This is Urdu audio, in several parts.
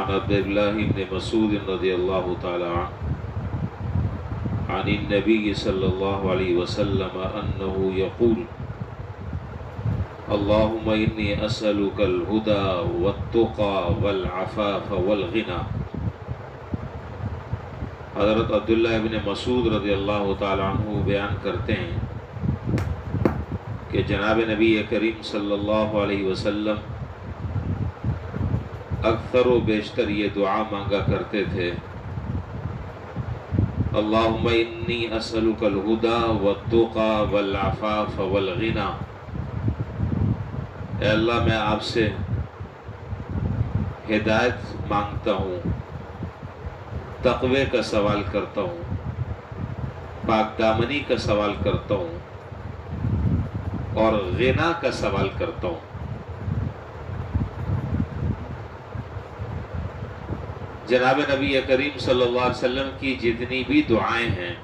عن عبد الله بن مسعود رضي الله تعالى عنه عن النبي صلى الله عليه وسلم أنه يقول اللهم إني أسألك الهدى والتقى والعفاف والغنى۔ حضرت عبداللہ ابن مسعود رضی اللہ تعالی عنہ بیان کرتے ہیں کہ جناب نبی کریم صلی اللہ علیہ وسلم اکثر و بیشتر یہ دعا مانگا کرتے تھے، اللہم انی اسألک الہدی والتقی والعفاف والغنی، اے اللہ میں آپ سے ہدایت مانگتا ہوں، تقوی کا سوال کرتا ہوں، پاک دامنی کا سوال کرتا ہوں اور غنا کا سوال کرتا ہوں۔ جناب نبی کریم صلی اللہ علیہ وسلم کی جتنی بھی دعائیں ہیں،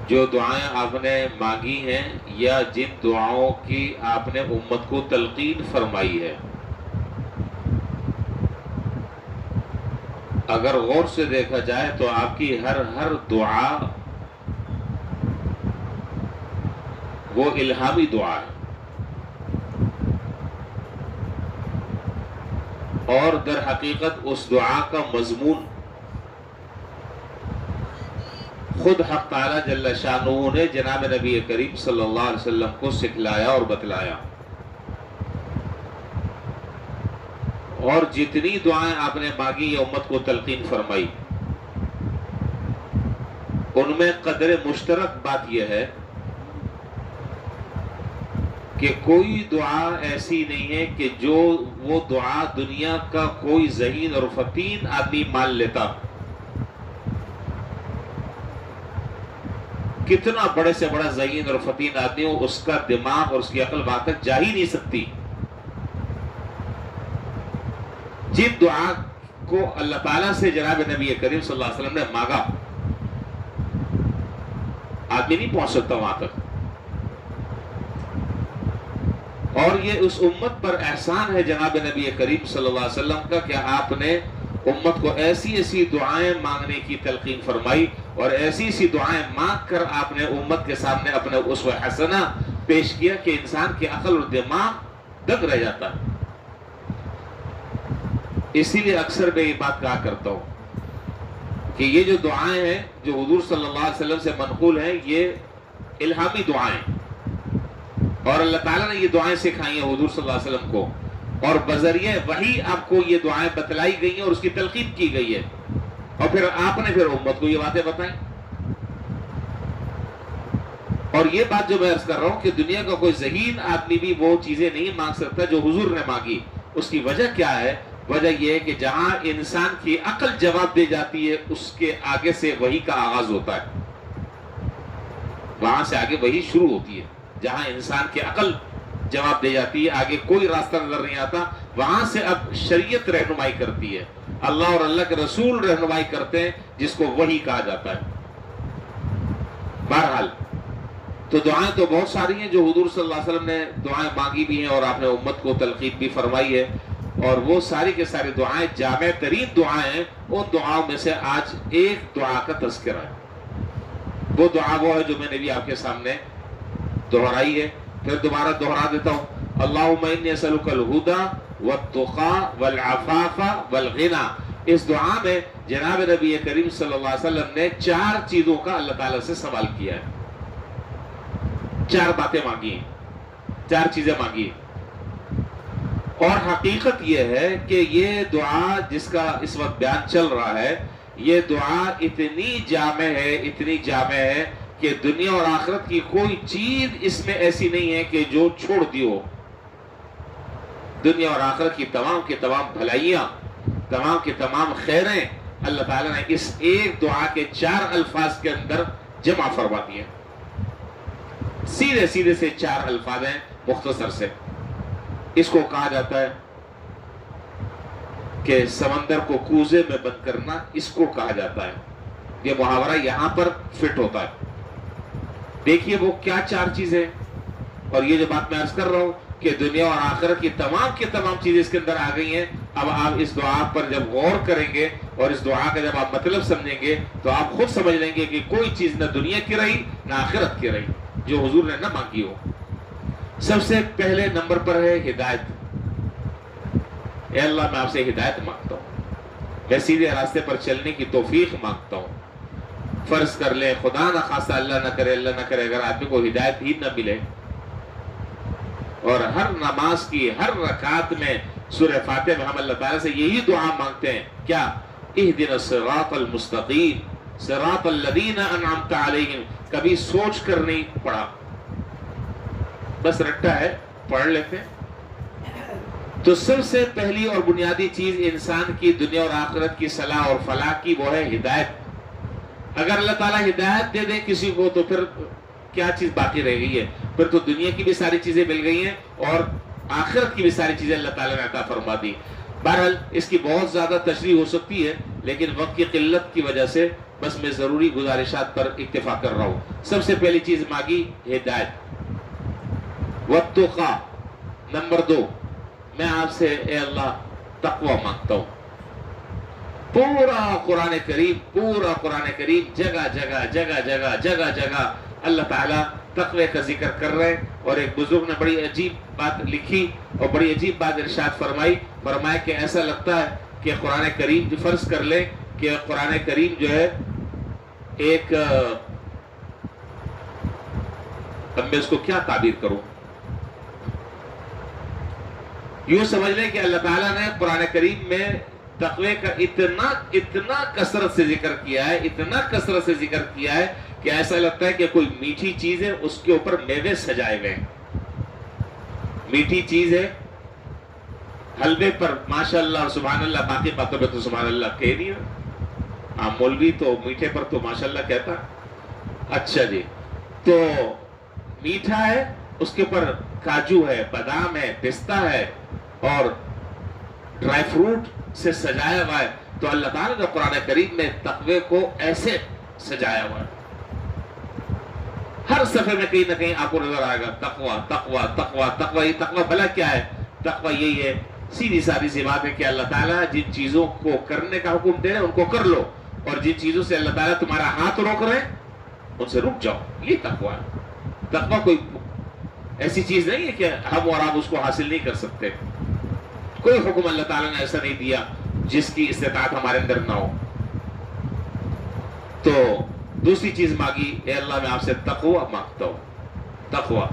جو دعائیں آپ نے مانگی ہیں یا جن دعاؤں کی آپ نے امت کو تلقین فرمائی ہے، اگر غور سے دیکھا جائے تو آپ کی ہر دعا وہ الہامی دعا ہے، اور در حقیقت اس دعا کا مضمون خود حق تعالی جل شانہ نے جناب نبی کریم صلی اللہ علیہ وسلم کو سکھلایا اور بتلایا۔ اور جتنی دعائیں آپ نے مانگی یہ امت کو تلقین فرمائی، ان میں قدر مشترک بات یہ ہے کہ کوئی دعا ایسی نہیں ہے کہ جو وہ دعا دنیا کا کوئی ذہین اور فطین آدمی مان لیتا، کتنا بڑے سے بڑا ذہین اور فطین آدمی ہو، اس کا دماغ اور اس کی عقل وہاں تک جا ہی نہیں سکتی۔ جن دعا کو اللہ تعالیٰ سے جناب نبی کریم صلی اللہ علیہ وسلم نے مانگا، آدمی نہیں پہنچ سکتا وہاں تک۔ اور یہ اس امت پر احسان ہے جناب نبی کریم صلی اللہ علیہ وسلم کا کہ آپ نے امت کو ایسی ایسی دعائیں مانگنے کی تلقین فرمائی، اور ایسی ایسی دعائیں مانگ کر آپ نے امت کے سامنے اپنے اسوہ حسنہ پیش کیا کہ انسان کی عقل اور دماغ دنگ رہ جاتا ہے۔ اسی لیے اکثر میں یہ بات کہا کرتا ہوں کہ یہ جو دعائیں ہیں جو حضور صلی اللہ علیہ وسلم سے منقول ہیں، یہ الہامی دعائیں، اور اللہ تعالیٰ نے یہ دعائیں سکھائی ہیں حضور صلی اللہ علیہ وسلم کو، اور بذریعہ وحی آپ کو یہ دعائیں بتلائی گئی ہیں اور اس کی تلقین کی گئی ہے، اور پھر آپ نے امت کو یہ باتیں بتائیں۔ اور یہ بات جو میں عرض کر رہا ہوں کہ دنیا کا کوئی ذہین آدمی بھی وہ چیزیں نہیں مانگ سکتا جو حضور نے مانگی۔ اس کی وجہ کیا ہے؟ وجہ یہ ہے کہ جہاں انسان کی عقل جواب دے جاتی ہے، اس کے آگے سے وحی کا آغاز ہوتا ہے، وہاں سے آگے وحی شروع ہوتی ہے۔ جہاں انسان کی عقل جواب دے جاتی ہے، آگے کوئی راستہ نظر نہیں آتا، وہاں سے اب شریعت رہنمائی کرتی ہے، اللہ اور اللہ کے رسول رہنمائی کرتے ہیں، جس کو وحی کہا جاتا ہے۔ بہرحال تو دعائیں تو بہت ساری ہیں جو حضور صلی اللہ علیہ وسلم نے دعائیں مانگی بھی ہیں اور آپ نے امت کو تلقین بھی فرمائی ہے، اور وہ ساری کے ساری دعائیں جامع ترین دعائیں ہیں۔ ان دعاؤں میں سے آج ایک دعا کا تذکرہ ہے، وہ دعا وہ ہے جو میں نے بھی آپ کے سامنے دہرائی ہے، پھر دوبارہ دہرا دیتا ہوں، اللہم انی اسألک الہدی والتقی والعفاف والغنی۔ اس دعا میں جناب نبی کریم صلی اللہ علیہ وسلم نے 4 چیزوں کا اللہ تعالیٰ سے سوال کیا ہے، 4 باتیں مانگی ہیں، 4 چیزیں مانگی ہیں۔ اور حقیقت یہ ہے کہ یہ دعا جس کا اس وقت بیان چل رہا ہے، یہ دعا اتنی جامع ہے، اتنی جامع ہے کہ دنیا اور آخرت کی کوئی چیز اس میں ایسی نہیں ہے کہ جو چھوڑ دی ہو۔ دنیا اور آخرت کی تمام بھلائیاں، تمام کی تمام خیریں اللہ تعالیٰ نے اس ایک دعا کے 4 الفاظ کے اندر جمع فرما دی ہیں۔ سیدھے سیدھے سے 4 الفاظ ہیں، مختصر سے۔ اس کو کہا جاتا ہے کہ سمندر کو کوزے میں بند کرنا، اس کو کہا جاتا ہے۔ یہ محاورہ یہاں پر فٹ ہوتا ہے۔ دیکھیے وہ کیا 4 چیزیں، اور یہ جو بات میں عرض کر رہا ہوں کہ دنیا اور آخرت کی تمام چیزیں اس کے اندر آ گئی ہیں۔ اب آپ اس دعا پر جب غور کریں گے اور اس دعا کا جب آپ مطلب سمجھیں گے تو آپ خود سمجھ لیں گے کہ کوئی چیز نہ دنیا کی رہی نہ آخرت کی رہی جو حضور نے نہ مانگی ہو۔ سب سے پہلے نمبر پر ہے ہدایت۔ اے اللہ میں آپ سے ہدایت مانگتا ہوں، میں سیدھے راستے پر چلنے کی توفیق مانگتا ہوں۔ فرض کر لیں خدا نہ خواستہ اللہ نہ کرے اگر آدمی کو ہدایت ہی نہ ملے اور ہر نماز کی ہر رکعت میں سورہ فاتحہ میں ہم اللہ تعالیٰ سے یہی دعا مانگتے ہیں، کیا؟ اہدنا الصراط المستقیم صراط الذین انعمت علیہم، کبھی سوچ کر نہیں پڑھا، بس رٹا ہے پڑھ لیتے ہیں۔ تو سب سے پہلی اور بنیادی چیز انسان کی دنیا اور آخرت کی صلاح اور فلاح کی وہ ہے ہدایت۔ اگر اللہ تعالیٰ ہدایت دے دے کسی کو تو پھر کیا چیز باقی رہ گئی ہے؟ پھر تو دنیا کی بھی ساری چیزیں مل گئی ہیں اور آخرت کی بھی ساری چیزیں اللہ تعالیٰ نے عطا فرما دی۔ بہرحال اس کی بہت زیادہ تشریح ہو سکتی ہے لیکن وقت کی قلت کی وجہ سے بس میں ضروری گزارشات پر اکتفا کر رہا ہوں۔ سب سے پہلی چیز مانگی ہدایت۔ والتقیٰ، نمبر 2 میں آپ سے اے اللہ تقوی مانگتا ہوں۔ پورا قرآن کریم جگہ جگہ اللہ تعالیٰ تقوی کا ذکر کر رہے ہیں۔ اور ایک بزرگ نے بڑی عجیب بات لکھی اور بڑی عجیب بات ارشاد فرمایا کہ ایسا لگتا ہے کہ قرآن کریم جو فرض کر لیں کہ قرآن کریم جو ہے ایک اب میں اس کو کیا تعبیر کروں، یوں سمجھ لیں کہ اللہ تعالیٰ نے قرآن کریم میں تقوی کا اتنا کثرت سے ذکر کیا ہے کہ ایسا لگتا ہے کہ کوئی میٹھی چیز ہے اس کے اوپر میوے سجائے گئے، میٹھی چیز ہے حلوے پر ماشاءاللہ سبحان اللہ، باقی باتوں پہ تو سبحان اللہ کہہ نہیں رہا، مولوی تو میٹھے پر تو ماشاءاللہ کہتا۔ اچھا جی، تو میٹھا ہے، اس کے اوپر کاجو ہے، بادام ہے، پستہ ہے اور ڈرائی فروٹ سے سجایا ہوا ہے۔ تو اللہ تعالیٰ نے قرآن کریم میں تقوی کو ایسے سجایا ہوا ہے، ہر صفحے میں کہیں نہ کہیں آپ کو نظر آئے گا تقوی۔ یہ تقوی بھلا کیا ہے؟ تقوی یہی ہے، سیدھی سادی سی بات ہے کہ اللہ تعالیٰ جن چیزوں کو کرنے کا حکم دے رہے ہیں ان کو کر لو، اور جن چیزوں سے اللہ تعالیٰ تمہارا ہاتھ روک رہے ہیں ان سے رک جاؤ۔ یہ تقوی ہے۔ تقوی کوئی ایسی چیز نہیں ہے کہ ہم اور آپ اس کو حاصل نہیں کر سکتے، کوئی حکم اللہ تعالیٰ نے ایسا نہیں دیا جس کی استطاعت ہمارے اندر نہ ہو۔ تو دوسری چیز مانگی، اے اللہ میں آپ سے تقوی مانگتا ہوں، تقوی۔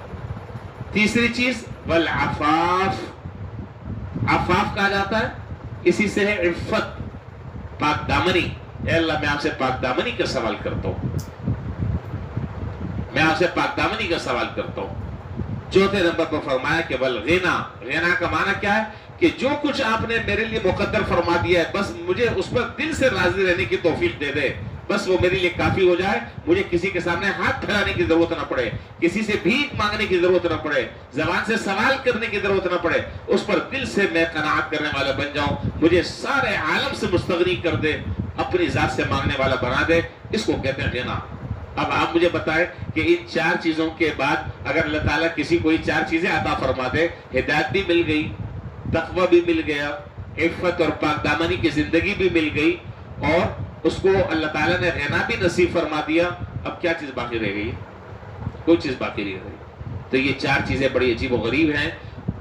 تیسری چیز والعفاف، عفاف کہا جاتا ہے، اسی سے ہے عفت، پاک دامنی۔ اے اللہ میں آپ سے پاک دامنی کا سوال کرتا ہوں، میں آپ سے پاک دامنی کا سوال کرتا ہوں۔ چوتھے نمبر پر فرمایا کہ والغنا، غنا کا معنی کیا ہے؟ کہ جو کچھ آپ نے میرے لیے مقدر فرما دیا ہے بس مجھے اس پر دل سے راضی رہنے کی توفیق دے دے، بس وہ میرے لیے کافی ہو جائے، مجھے کسی کے سامنے ہاتھ پھیلانے کی ضرورت نہ پڑے، کسی سے بھیک مانگنے کی ضرورت نہ پڑے، زبان سے سوال کرنے کی ضرورت نہ پڑے، اس پر دل سے میں قناعت کرنے والا بن جاؤں، مجھے سارے عالم سے مستغنی کر دے، اپنی ذات سے مانگنے والا بنا دے، اس کو کہتے ہیں غنا۔ اب آپ مجھے بتائیں کہ ان 4 چیزوں کے بعد اگر اللہ تعالیٰ کسی کو یہ 4 چیزیں عطا فرما دے، ہدایت بھی مل گئی، تقوی بھی مل گیا، عفت اور پاک دامنی کی زندگی بھی مل گئی، اور اس کو اللہ تعالیٰ نے غنا بھی نصیب فرما دیا، اب کیا چیز باقی رہ گئی؟ کوئی چیز باقی نہیں رہی۔ تو یہ 4 چیزیں بڑی عجیب و غریب ہیں،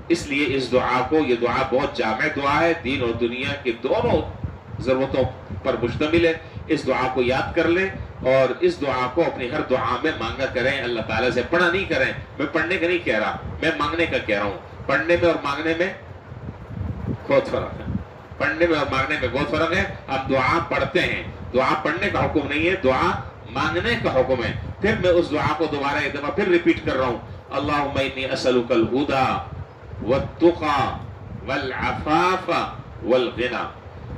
اس لیے اس دعا کو، یہ دعا بہت جامع دعا ہے، دین اور دنیا کی دونوں ضرورتوں پر مشتمل ہے۔ اس دعا کو یاد کر لیں اور اس دعا کو اپنی ہر دعا میں مانگا کریں، اللہ تعالیٰ سے پڑھا نہیں کریں۔ میں پڑھنے کا نہیں کہہ رہا، میں مانگنے کا کہہ رہا ہوں۔ پڑھنے میں اور مانگنے میں بہت فرق ہے، پڑھنے میں اور مانگنے میں بہت فرق ہے۔ ہم دعا پڑھتے ہیں، دعا پڑھنے کا حکم نہیں ہے، دعا مانگنے کا حکم ہے۔ پھر میں اس دعا کو دوبارہ ایک دفعہ پھر ریپیٹ کر رہا ہوں، اللہم انی اسألک الہدی والتقی والعفاف والغنی۔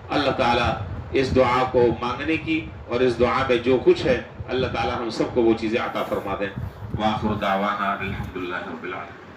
اللہ تعالیٰ اس دعا کو مانگنے کی اور اس دعا میں جو کچھ ہے اللہ تعالیٰ ہم سب کو وہ چیزیں عطا فرما دیں۔ وآخر دعوانا الحمدللہ رب العالمین۔